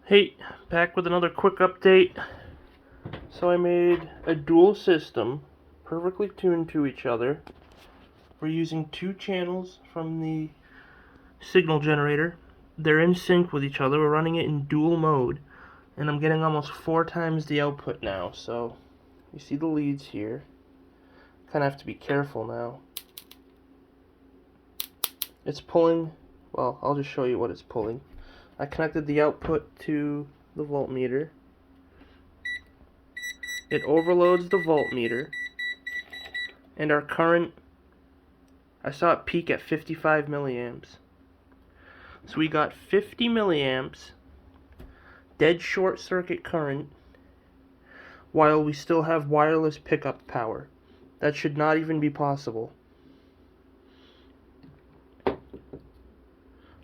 Hey, back with another quick update. So I made a dual system, perfectly tuned to each other. We're using two channels from the signal generator. They're in sync with each other. We're running it in dual mode, and I'm getting almost 4 times the output now. So you see the leads here. Kind of have to be careful now. It's pulling, well, I'll just show you what it's pulling. I connected the output to the voltmeter. It overloads the voltmeter, and our current, I saw it peak at 55 milliamps. So we got 50 milliamps dead short circuit current while we still have wireless pickup power. That should not even be possible.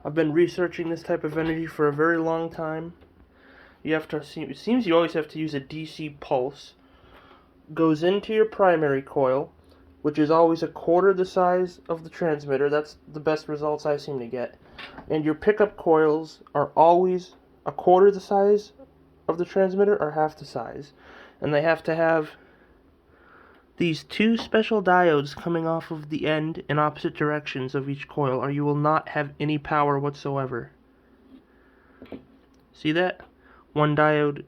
I've been researching this type of energy for a very long time. You have to see, it seems you always have to use a DC pulse. Goes into your primary coil, which is always a quarter the size of the transmitter. That's the best results I seem to get. And your pickup coils are always a quarter the size of the transmitter or half the size. And they have to have these two special diodes coming off of the end in opposite directions of each coil, or you will not have any power whatsoever. See that? One diode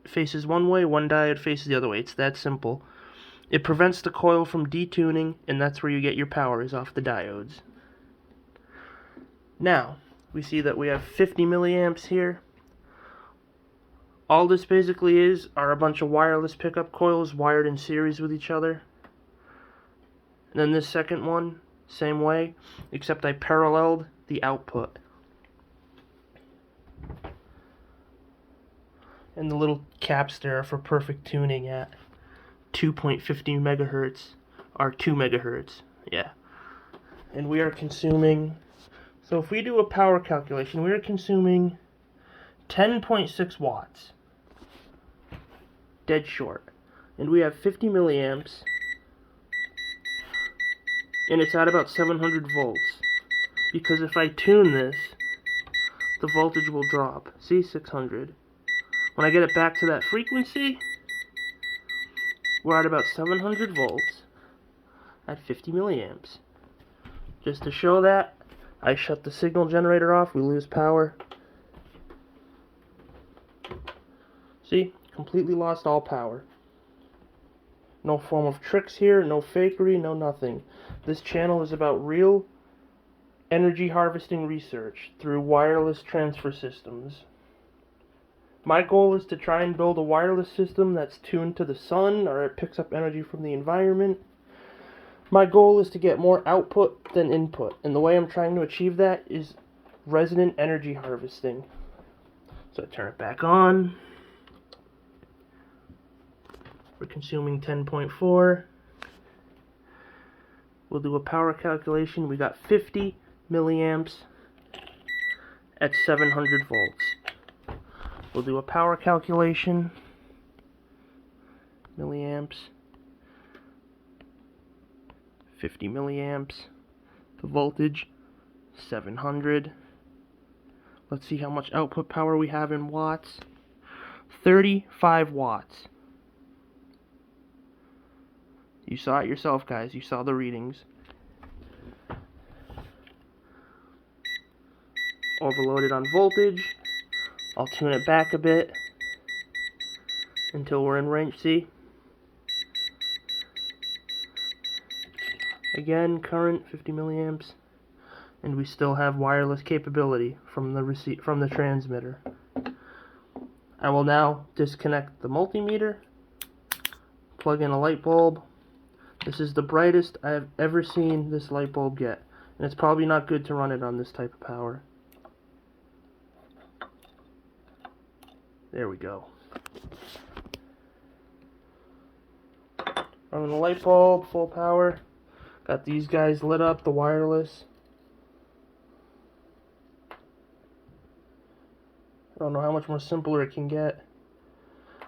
faces one way, one diode faces the other way. It's that simple. It prevents the coil from detuning, and that's where you get your power, is off the diodes. Now, we see that we have 50 milliamps here. All this basically are a bunch of wireless pickup coils wired in series with each other. And then this second one, same way, except I paralleled the output. And the little caps there are for perfect tuning at 2.50 megahertz, or 2 megahertz, yeah. And we are consuming, so if we do a power calculation, we are consuming 10.6 watts, dead short. And we have 50 milliamps, and it's at about 700 volts. Because if I tune this, the voltage will drop. See, 600. When I get it back to that frequency, we're at about 700 volts at 50 milliamps. Just to show that, I shut the signal generator off, we lose power. See, completely lost all power. No form of tricks here, no fakery, no nothing. This channel is about real energy harvesting research through wireless transfer systems. My goal is to try and build a wireless system that's tuned to the sun, or it picks up energy from the environment. My goal is to get more output than input, and the way I'm trying to achieve that is resonant energy harvesting. So I turn it back on. We're consuming 10.4. We'll do a power calculation. We got 50 milliamps at 700 volts. We'll do a power calculation. Milliamps. 50 milliamps. The voltage, 700. Let's see how much output power we have in watts. 35 watts. You saw it yourself, guys. You saw the readings. Overloaded on voltage. I'll tune it back a bit until we're in range. See? Again, current 50 milliamps, and we still have wireless capability from the transmitter. I will now disconnect the multimeter, plug in a light bulb. This is the brightest I have ever seen this light bulb get, and it's probably not good to run it on this type of power. There we go. Running the light bulb, full power. Got these guys lit up, the wireless. I don't know how much more simpler it can get.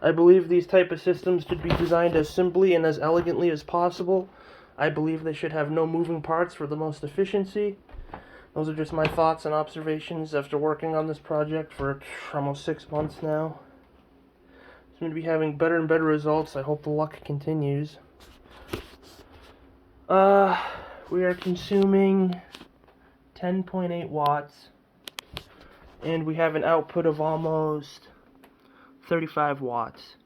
I believe these type of systems should be designed as simply and as elegantly as possible. I believe they should have no moving parts for the most efficiency. Those are just my thoughts and observations after working on this project for almost 6 months now. Seem to be having better and better results. I hope the luck continues. We are consuming 10.8 watts, and we have an output of almost 35 watts.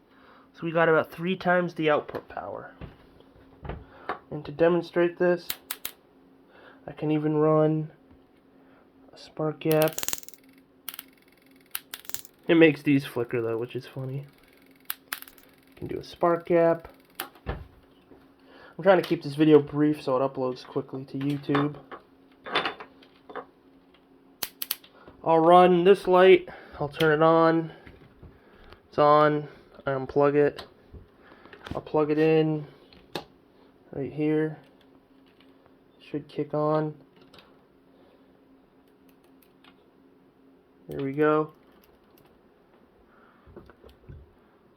So we got about 3 times the output power. And to demonstrate this, I can even run a spark gap. It makes these flicker though, which is funny. I can do a spark gap. I'm trying to keep this video brief so it uploads quickly to YouTube. I'll run this light, I'll turn it on. It's on, I unplug it. I'll plug it in right here. Should kick on. There we go.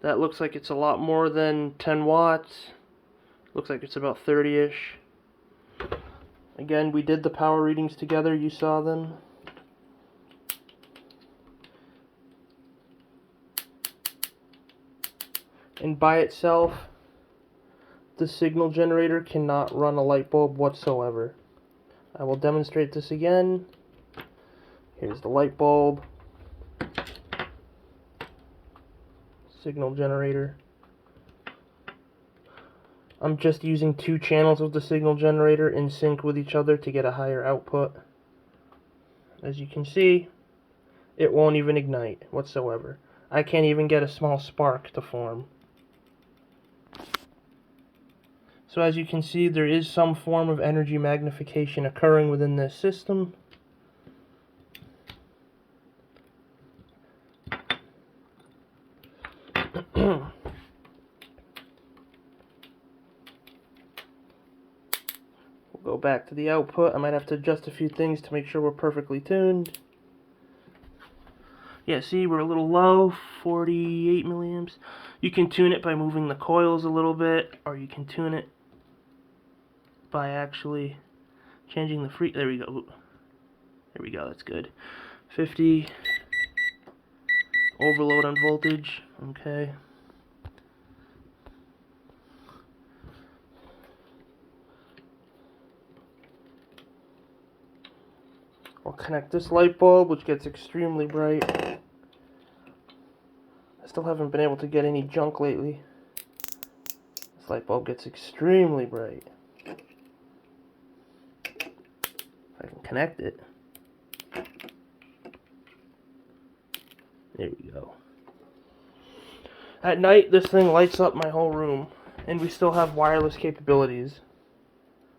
That looks like it's a lot more than 10 watts. Looks like it's about 30-ish. Again, we did the power readings together, you saw them. And by itself, the signal generator cannot run a light bulb whatsoever. I will demonstrate this again. Here's the light bulb. Signal generator. I'm just using 2 channels of the signal generator in sync with each other to get a higher output. As you can see, it won't even ignite whatsoever. I can't even get a small spark to form. So as you can see, there is some form of energy magnification occurring within this system. We'll go back to the output. I might have to adjust a few things to make sure we're perfectly tuned. Yeah, see, we're a little low, 48 milliamps. You can tune it by moving the coils a little bit, or you can tune it by actually changing the there we go. There we go, that's good. 50, overload on voltage, okay. I'll connect this light bulb, which gets extremely bright. I still haven't been able to get any junk lately. This light bulb gets extremely bright. I can connect it. There we go. At night, this thing lights up my whole room, and we still have wireless capabilities.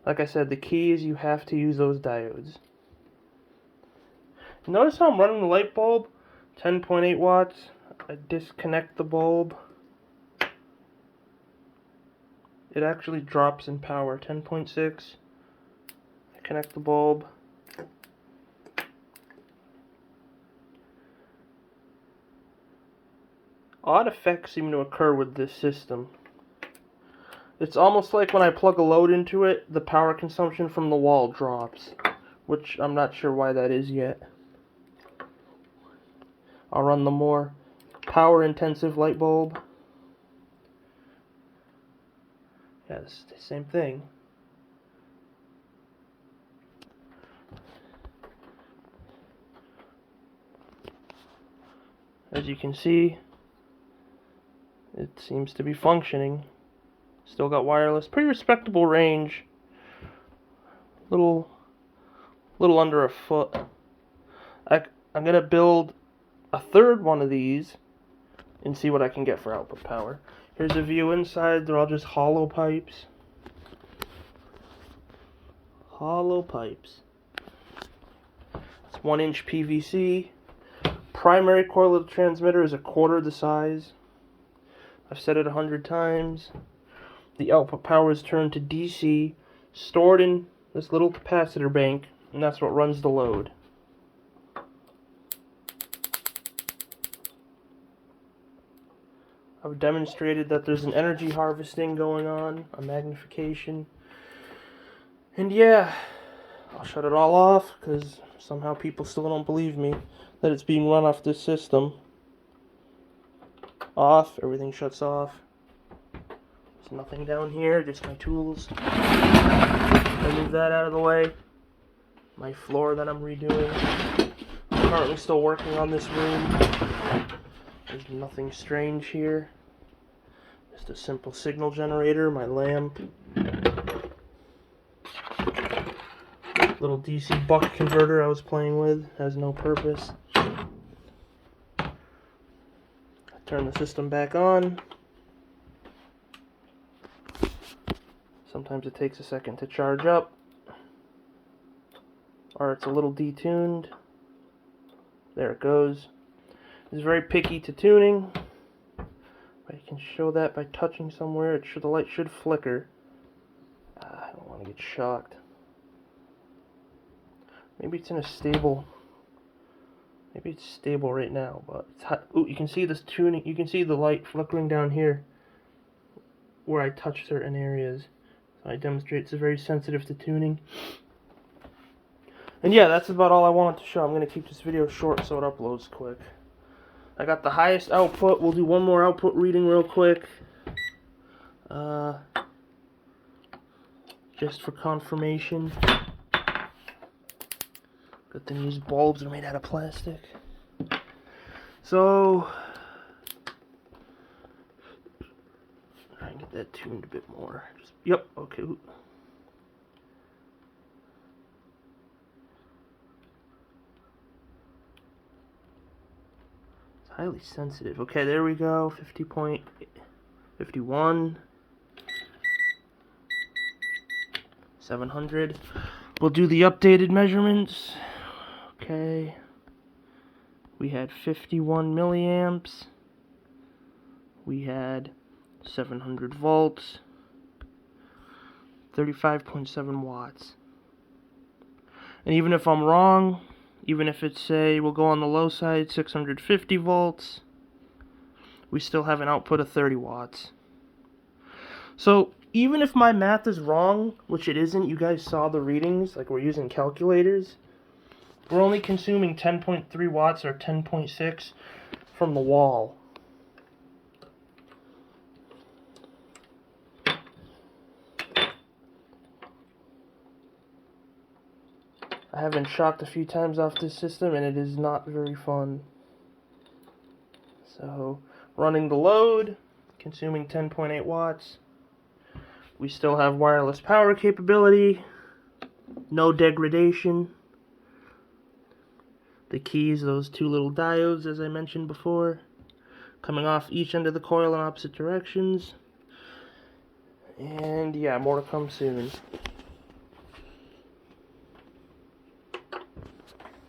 Like I said, the key is you have to use those diodes. Notice how I'm running the light bulb, 10.8 watts. I disconnect the bulb. It actually drops in power, 10.6. I connect the bulb. Odd effects seem to occur with this system. It's almost like when I plug a load into it, the power consumption from the wall drops, which I'm not sure why that is yet. I'll run the more power-intensive light bulb. Yeah, it's the same thing. As you can see, it seems to be functioning. Still got wireless, pretty respectable range. Little under a foot. I'm gonna build a third one of these and see what I can get for output power. Here's a view inside. They're all just hollow pipes. Hollow pipes. It's 1-inch PVC. Primary coil of the transmitter is 1/4 the size. I've said it 100 times. The output power is turned to DC, stored in this little capacitor bank, and that's what runs the load. I've demonstrated that there's an energy harvesting going on, a magnification. And yeah, I'll shut it all off because somehow people still don't believe me that it's being run off this system. Off, everything shuts off. There's nothing down here, just my tools. I move that out of the way. My floor that I'm redoing. I'm currently still working on this room. There's nothing strange here. Just a simple signal generator, my lamp. Little DC buck converter I was playing with, has no purpose. I turn the system back on. Sometimes it takes a second to charge up, or it's a little detuned. There it goes. It's very picky to tuning. I can show that by touching somewhere. The light should flicker. I don't want to get shocked. Maybe it's in a stable. Maybe it's stable right now, but it's hot. Ooh, you can see this tuning. You can see the light flickering down here where I touch certain areas. So I demonstrate it's very sensitive to tuning. And yeah, that's about all I wanted to show. I'm going to keep this video short so it uploads quick. I got the highest output. We'll do one more output reading real quick. Just for confirmation. Good thing these bulbs are made out of plastic. So, try and get that tuned a bit more. Yep, okay. It's highly sensitive. Okay, there we go. 50.51. 700. We'll do the updated measurements. Okay. We had 51 milliamps. We had 700 volts. 35.7 watts. And even if I'm wrong, even if it's, say, we'll go on the low side, 650 volts, we still have an output of 30 watts. So, even if my math is wrong, which it isn't, you guys saw the readings, like we're using calculators, we're only consuming 10.3 watts or 10.6 from the wall. I have been shocked a few times off this system, and it is not very fun. So, running the load, consuming 10.8 watts. We still have wireless power capability, no degradation. The keys, those two little diodes, as I mentioned before, coming off each end of the coil in opposite directions. And yeah, more to come soon.